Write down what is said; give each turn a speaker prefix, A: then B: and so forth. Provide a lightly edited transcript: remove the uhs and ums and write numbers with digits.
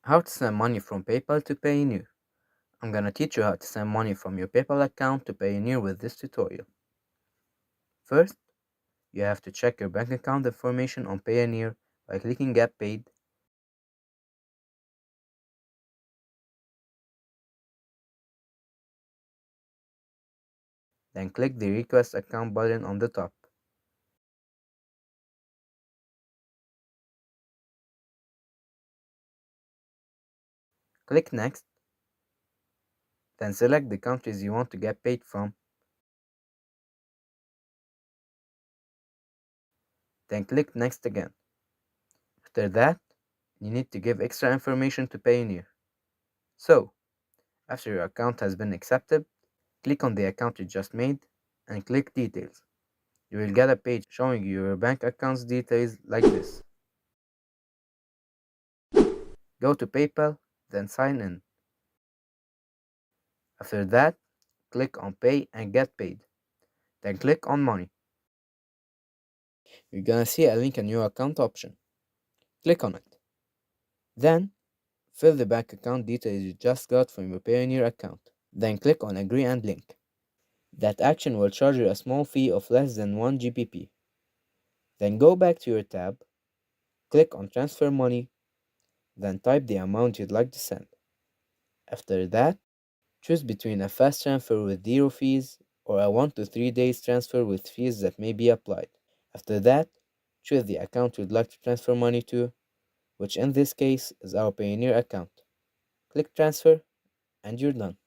A: How to send money from PayPal to Payoneer. I'm gonna teach you how to send money from your PayPal account to Payoneer with this tutorial. First, you have to check your bank account information on Payoneer by clicking Get Paid. Then click the Request Account button on the top. Click Next. Then select the countries you want to get paid from. Then click Next again. After that, you need to give extra information to Payoneer. So, after your account has been accepted, click on the account you just made and click Details. You will get a page showing you your bank account's details like this. Go to PayPal, then sign in. After that, click on Pay and Get Paid. Then click on Money. You're gonna see a link in your account option. Click on it. Then, fill the bank account details you just got from your Payoneer account. Then click on Agree and Link. That action will charge you a small fee of less than 1 GBP. Then go back to your tab, click on Transfer Money, then type the amount you'd like to send. After that, choose between a fast transfer with zero fees or a 1 to 3 days transfer with fees that may be applied. After that, choose the account you'd like to transfer money to, which in this case is our Payoneer account. Click Transfer and you're done.